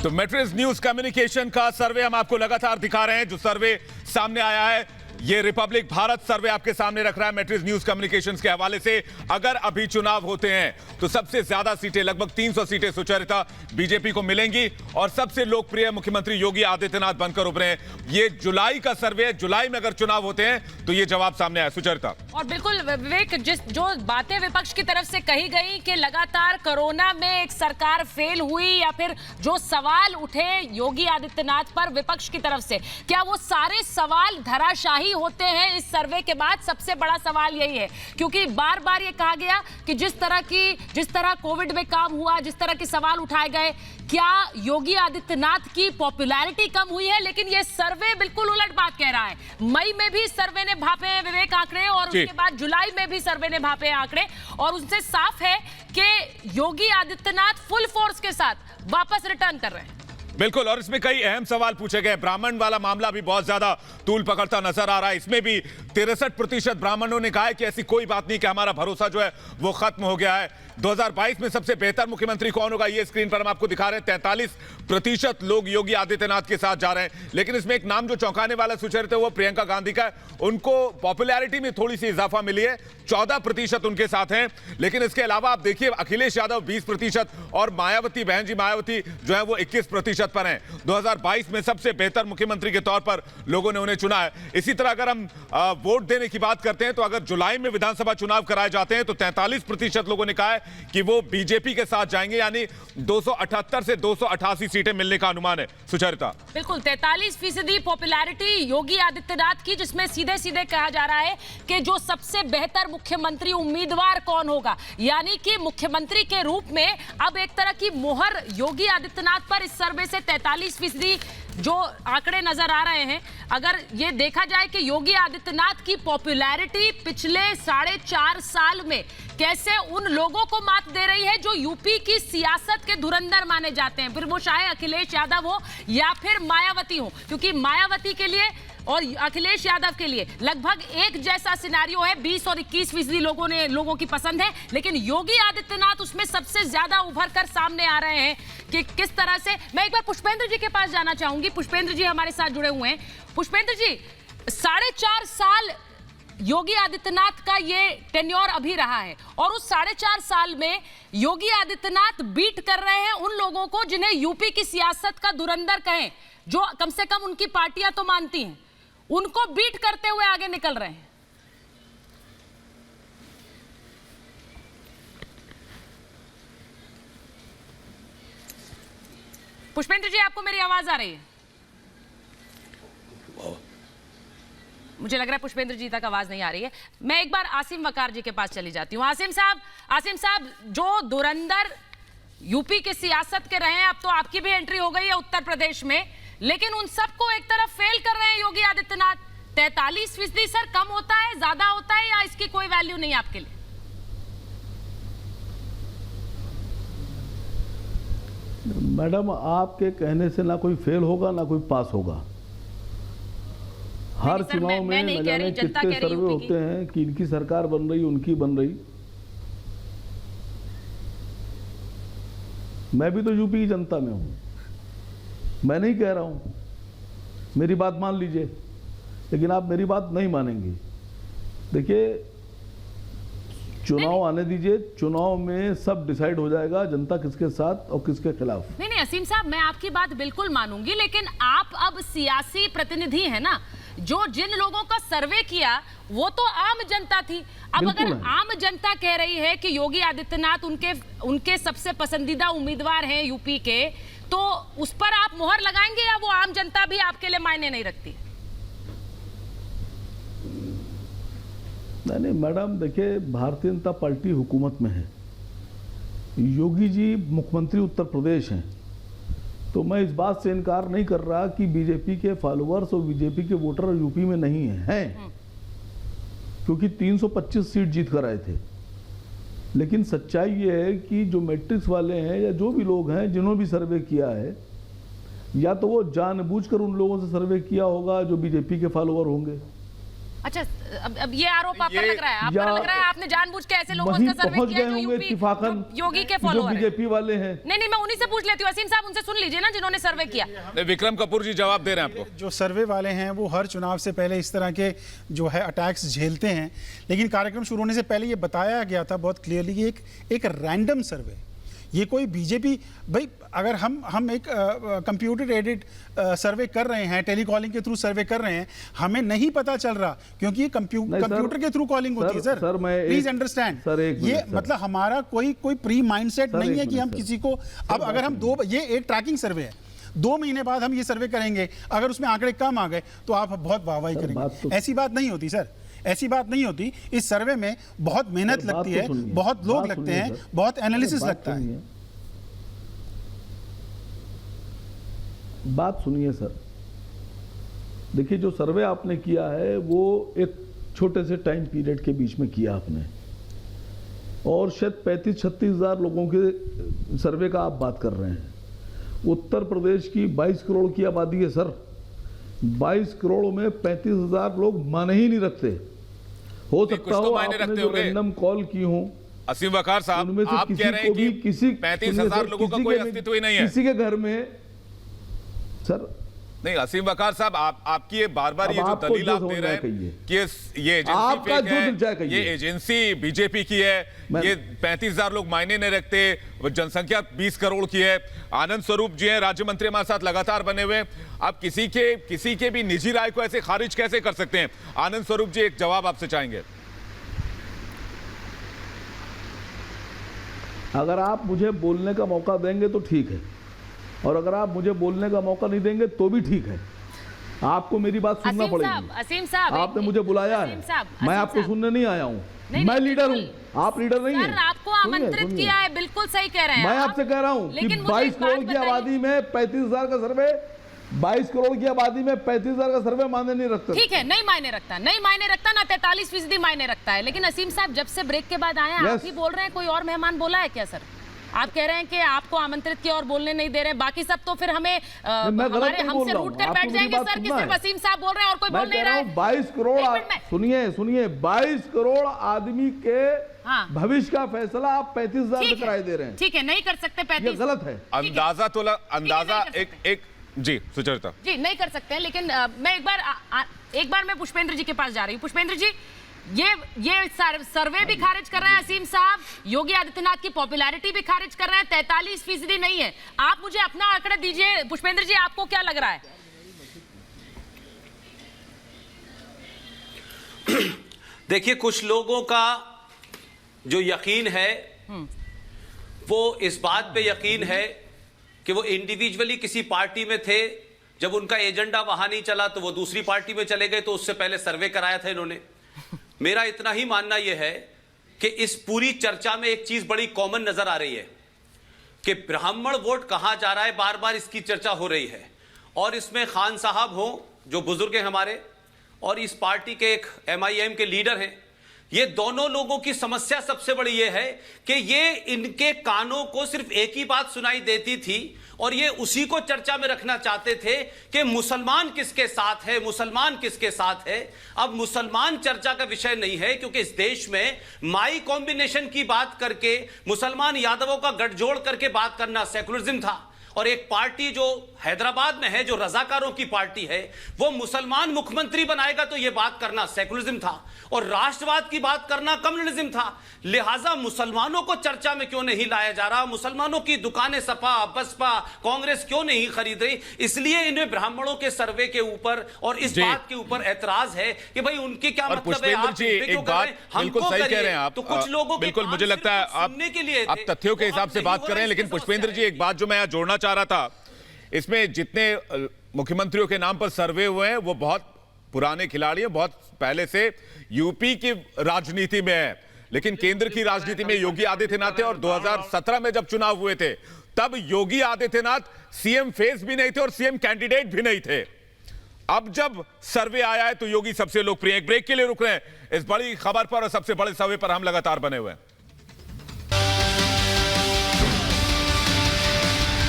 तो matrix news communication का सर्वे हम आपको लगातार दिखा रहे हैं। जो सर्वे सामने आया है ये रिपब्लिक भारत सर्वे आपके सामने रख रहा है मैट्रिक्स न्यूज कम्युनिकेशंस के हवाले से। अगर अभी चुनाव होते हैं तो सबसे ज्यादा सीटें, लगभग 300 सीटें सुचरिता बीजेपी को मिलेंगी और सबसे लोकप्रिय मुख्यमंत्री योगी आदित्यनाथ बनकर उभरे हैं। ये जुलाई का सर्वे है, जुलाई में अगर चुनाव होते हैं तो ये जवाब सामने आया। सुचरिता। और बिल्कुल विवेक, जो बातें विपक्ष की तरफ से कही गई कि लगातार कोरोना में एक सरकार फेल हुई या फिर जो सवाल उठे योगी आदित्यनाथ पर विपक्ष की तरफ से, क्या वो सारे सवाल धराशाही होते हैं इस सर्वे के बाद? सबसे बड़ा सवाल यही है, क्योंकि बार बार ये कहा गया कि जिस तरह कोविड में काम हुआ, जिस तरह के सवाल उठाए गए, क्या योगी आदित्यनाथ की पॉपुलैरिटी कम हुई है? लेकिन ये सर्वे बिल्कुल उलट बात कह रहा है। मई में भी सर्वे ने भापे हैं विवेक आंकड़े, और उसके बाद जुलाई में भी सर्वे ने भापे हैं आंकड़े, और उनसे साफ है कि योगी आदित्यनाथ फुल फोर्स के साथ वापस रिटर्न कर रहे हैं। बिल्कुल, और इसमें कई अहम सवाल पूछे गए। ब्राह्मण वाला मामला भी बहुत ज्यादा तूल पकड़ता नजर आ रहा है। इसमें भी 63% ब्राह्मणों ने कहा है कि ऐसी कोई बात नहीं कि हमारा भरोसा जो है वो खत्म हो गया है। 2022 में सबसे बेहतर मुख्यमंत्री कौन होगा, ये स्क्रीन पर हम आपको दिखा रहे हैं। 43% लोग योगी आदित्यनाथ के साथ जा रहे हैं। लेकिन इसमें एक नाम जो चौंकाने वाला सुचरित है वो प्रियंका गांधी का है। उनको पॉपुलैरिटी में थोड़ी सी इजाफा मिली है, 14% उनके साथ हैं। लेकिन इसके अलावा आप देखिए अखिलेश यादव 20% और मायावती, बहन जी मायावती जो है वो 21% पर हैं। 2022 में सबसे बेहतर मुख्यमंत्री के तौर पर लोगों ने उन्हें चुना है। इसी तरह अगर हम वोट देने की बात करते हैं तो अगर जुलाई में विधानसभा चुनाव कराए जाते हैं तो 43% लोगों ने कहा है कि वो बीजेपी के साथ जाएंगे, यानी 278 से 288 सीटें मिलने का अनुमान है। सुचरिता। बिल्कुल, 43% पॉपुलैरिटी योगी आदित्यनाथ की, जिसमें सीधे सीधे कहा जा रहा है कि जो सबसे बेहतर मुख्यमंत्री उम्मीदवार कौन होगा, यानी कि मुख्यमंत्री के रूप में अब एक तरह की मोहर योगी आदित्यनाथ पर इस सर्वे से 43% जो आंकड़े नजर आ रहे हैं। अगर ये देखा जाए कि योगी आदित्यनाथ की पॉपुलैरिटी पिछले 4.5 साल में कैसे उन लोगों को मात दे रही है जो यूपी की सियासत के धुरंधर माने जाते हैं, फिर वो चाहे अखिलेश यादव हो या फिर मायावती हो, क्योंकि मायावती के लिए और अखिलेश यादव के लिए लगभग एक जैसा सिनारियो है। 20 और 21% लोगों की पसंद है, लेकिन योगी आदित्यनाथ उसमें सबसे ज्यादा उभर कर सामने आ रहे हैं कि किस तरह से। मैं एक बार पुष्पेंद्र जी के पास जाना चाहूंगी। पुष्पेंद्र जी हमारे साथ जुड़े हुए हैं। पुष्पेंद्र जी, 4.5 साल योगी आदित्यनाथ का ये टेन्योर अभी रहा है, और उस 4.5 साल में योगी आदित्यनाथ बीट कर रहे हैं उन लोगों को जिन्हें यूपी की सियासत का धुरंधर कहें, जो कम से कम उनकी पार्टियां तो मानती हैं, उनको बीट करते हुए आगे निकल रहे हैं। पुष्पेंद्र जी, आपको मेरी आवाज आ रही है? मुझे लग रहा है पुष्पेंद्र जी तक आवाज नहीं आ रही है। मैं एक बार आसिम वकार जी के पास चली जाती हूँ। आसिम साहब, जो धुरंधर यूपी के सियासत के रहे हैं, अब तो आपकी भी एंट्री हो गई है उत्तर प्रदेश में, लेकिन उन सबको एक तरफ फेल कर रहे हैं योगी आदित्यनाथ। 43% सर कम होता है, ज्यादा होता है, या इसकी कोई वैल्यू नहीं आपके लिए? मैडम, आपके कहने से ना कोई फेल होगा ना कोई पास होगा। हर चुनाव में न जाने कितने सर्वे होते हैं कि इनकी सरकार बन रही, उनकी बन रही। मैं भी तो यूपी की जनता में हूं, मैं नहीं कह रहा हूं, मेरी बात मान लीजिए, लेकिन आप मेरी बात नहीं मानेंगे। देखिए, चुनाव आने दीजिए, चुनाव में सब डिसाइड हो जाएगा, जनता किसके साथ और किसके खिलाफ। नहीं असीम साहब, मैं आपकी बात बिल्कुल मानूंगी, लेकिन आप अब सियासी प्रतिनिधि हैं ना। जो जिन लोगों का सर्वे किया वो तो आम जनता थी। अब अगर आम जनता कह रही है कि योगी आदित्यनाथ उनके सबसे पसंदीदा उम्मीदवार हैं यूपी के, तो उस पर आप मोहर लगाएंगे या वो आम जनता भी आपके लिए मायने नहीं रखती? नहीं मैडम, देखिए, भारतीय जनता पार्टी हुकूमत में है, योगी जी मुख्यमंत्री उत्तर प्रदेश हैं, तो मैं इस बात से इनकार नहीं कर रहा कि बीजेपी के फॉलोअर्स और बीजेपी के वोटर यूपी में नहीं हैं, क्योंकि 325 सीट जीत कर आए थे। लेकिन सच्चाई ये है कि जो मैट्रिक्स वाले हैं या जो भी लोग हैं जिन्होंने भी सर्वे किया है, या तो वो जानबूझकर उन लोगों से सर्वे किया होगा जो बीजेपी के फॉलोअर होंगे। अच्छा, अब ये आरोप आप पर लग रहा है, आप पर लग रहा है आपने जानबूझ के ऐसे लोगों का सर्वे पहुंच किया गए जो होंगे यूपी इत्तेफाकन, योगी के जो फॉलोअर हैं। बीजेपी वाले हैं। नहीं, मैं उन्हीं से पूछ लेती हूँ। असीम साहब, उनसे सुन लीजिए ना जिन्होंने सर्वे किया। विक्रम कपूर जी जवाब दे रहे हैं आपको। जो सर्वे वाले हैं वो हर चुनाव से पहले इस तरह के जो है अटैक्स झेलते हैं, लेकिन कार्यक्रम शुरू होने से पहले ये बताया गया था बहुत क्लियरली कि एक रैंडम सर्वे, ये कोई बीजेपी, भाई अगर हम एक कंप्यूटर एडेड सर्वे कर रहे हैं, टेलीकॉलिंग के थ्रू सर्वे कर रहे हैं, हमें नहीं पता चल रहा क्योंकि ये कंप्यूटर के थ्रू कॉलिंग होती है सर। प्लीज अंडरस्टैंड, ये मतलब हमारा कोई प्री माइंडसेट नहीं है कि हम किसी को, अब अगर हम ये एक ट्रैकिंग सर्वे है, 2 महीने बाद हम ये सर्वे करेंगे, अगर उसमें आंकड़े कम आ गए तो आप बहुत वाहवाही करेंगे। ऐसी बात नहीं होती सर, ऐसी बात नहीं होती। इस सर्वे में बहुत मेहनत लगती है, बहुत लोग लगते हैं, बहुत एनालिसिस लगता है। बात सुनिए सर, देखिए जो सर्वे आपने किया है वो एक छोटे से टाइम पीरियड के बीच में किया आपने, और शायद 35-36 हज़ार लोगों के सर्वे का आप बात कर रहे हैं। उत्तर प्रदेश की 22 करोड़ की आबादी है सर, 22 करोड़ में 35,000 लोग माने ही नहीं रखते। हो सकता हो आपने जो रैंडम कॉल की हो, असीम वकार साहब, उनमें से आप कह रहे हैं कि 35,000 लोगों का कोई अस्तित्व ही नहीं है किसी के घर में सर। नहीं असीम वकार साहब, आपकी ये बार-बार ये जो दलील आप दे रहे हैं कि ये एजेंसी फेक है, ये एजेंसी बीजेपी की है, ये 35,000 लोग मायने नहीं रखते, जनसंख्या 20 करोड़ की है। आनंद स्वरूप जी हैं राज्य मंत्री हमारे साथ लगातार बने हुए, आप किसी के भी निजी राय को ऐसे खारिज कैसे कर सकते हैं? आनंद स्वरूप जी एक जवाब आपसे चाहेंगे। अगर आप मुझे बोलने का मौका देंगे तो ठीक है, और अगर आप मुझे बोलने का मौका नहीं देंगे तो भी ठीक है। आपको मेरी बात सुनना पड़ेगी। असीम साहब, आपने मुझे बुलाया है, मैं आपको सुनने नहीं आया हूँ। मैं लीडर हूँ, आप लीडर नहीं हैं। आपको आमंत्रित किया है, बिल्कुल सही कह रहे हैं। मैं आपसे कह रहा हूँ कि 22 करोड़ की आबादी में 35,000 का सर्वे, 22 करोड़ की आबादी में 35,000 का सर्वे मायने नहीं रखता। ठीक है, नहीं मायने रखता ना 43% मायने रखता है। लेकिन असीम साहब, जब से ब्रेक के बाद आए हैं, आप ही बोल रहे हैं कोई और मेहमान बोला है क्या सर? आप कह रहे हैं कि आपको आमंत्रित किया और बोलने नहीं दे रहे हैं, बाकी सब तो फिर हमें हमसे रूट कर बैठ जाएंगे सर कि सिर्फ असीम साहब बोल रहे हैं और कोई बोल नहीं रहा है। 22 करोड़, सुनिए 22 करोड़ आदमी के भविष्य का फैसला आप 35,000 में कराए दे रहे हैं। ठीक है, नहीं कर सकते 35, ये गलत है। अंदाजा एक जी सुचरिता जी नहीं कर सकते हैं। लेकिन मैं एक बार मैं पुष्पेंद्र जी के पास जा रही हूँ। पुष्पेंद्र जी, ये सर्वे भी खारिज कर रहे हैं असीम साहब, योगी आदित्यनाथ की पॉपुलैरिटी भी खारिज कर रहे हैं, 43% नहीं है। आप मुझे अपना आंकड़ा दीजिए पुष्पेंद्र जी, आपको क्या लग रहा है? देखिए, कुछ लोगों का जो यकीन है वो इस बात पे यकीन है कि वो इंडिविजुअली किसी पार्टी में थे, जब उनका एजेंडा वहां नहीं चला तो वो दूसरी पार्टी में चले गए, तो उससे पहले सर्वे कराया था इन्होंने। मेरा इतना ही मानना यह है कि इस पूरी चर्चा में एक चीज बड़ी कॉमन नजर आ रही है कि ब्राह्मण वोट कहां जा रहा है, बार बार इसकी चर्चा हो रही है। और इसमें खान साहब हो जो बुजुर्ग हैं हमारे, और इस पार्टी के एक MIM के लीडर हैं, ये दोनों लोगों की समस्या सबसे बड़ी ये है कि ये इनके कानों को सिर्फ एक ही बात सुनाई देती थी और ये उसी को चर्चा में रखना चाहते थे कि मुसलमान किसके साथ है, मुसलमान किसके साथ है। अब मुसलमान चर्चा का विषय नहीं है, क्योंकि इस देश में माई कॉम्बिनेशन की बात करके मुसलमान यादवों का गठजोड़ करके बात करना सेकुलरिज्म था। और एक पार्टी जो हैदराबाद में है, जो रजाकारों की पार्टी है, वो मुसलमान मुख्यमंत्री बनाएगा तो यह बात करना सेकुलरिज्म था, और राष्ट्रवाद की बात करना कम्युनिज्म था। लिहाजा मुसलमानों को चर्चा में क्यों नहीं लाया जा रहा, मुसलमानों की दुकानें सपा बसपा कांग्रेस क्यों नहीं खरीद रही, इसलिए इन्हें ब्राह्मणों के सर्वे के ऊपर और इस बात के ऊपर ऐतराज है कि भाई उनके क्या मतलब है। आप एक बात बिल्कुल सही कह रहे हैं आप, तो कुछ लोगों बिल्कुल मुझे लगता है आप तथ्यों के हिसाब से बात कर रहे हैं। लेकिन पुष्पेंद्र जी, एक बात जो मैं जोड़ना चाह रहा था, इसमें जितने मुख्यमंत्रियों के नाम पर सर्वे हुए हैं वो बहुत पुराने खिलाड़ी हैं, बहुत पहले से यूपी की राजनीति में है, लेकिन केंद्र की राजनीति में योगी आदित्यनाथ थे। और 2017 में जब चुनाव हुए थे तब योगी आदित्यनाथ सीएम फेस भी नहीं थे और सीएम कैंडिडेट भी नहीं थे। अब जब सर्वे आया है तो योगी सबसे लोकप्रिय। एक ब्रेक के लिए रुक रहे हैं इस बड़ी खबर पर और सबसे बड़े सर्वे पर हम लगातार बने हुए हैं।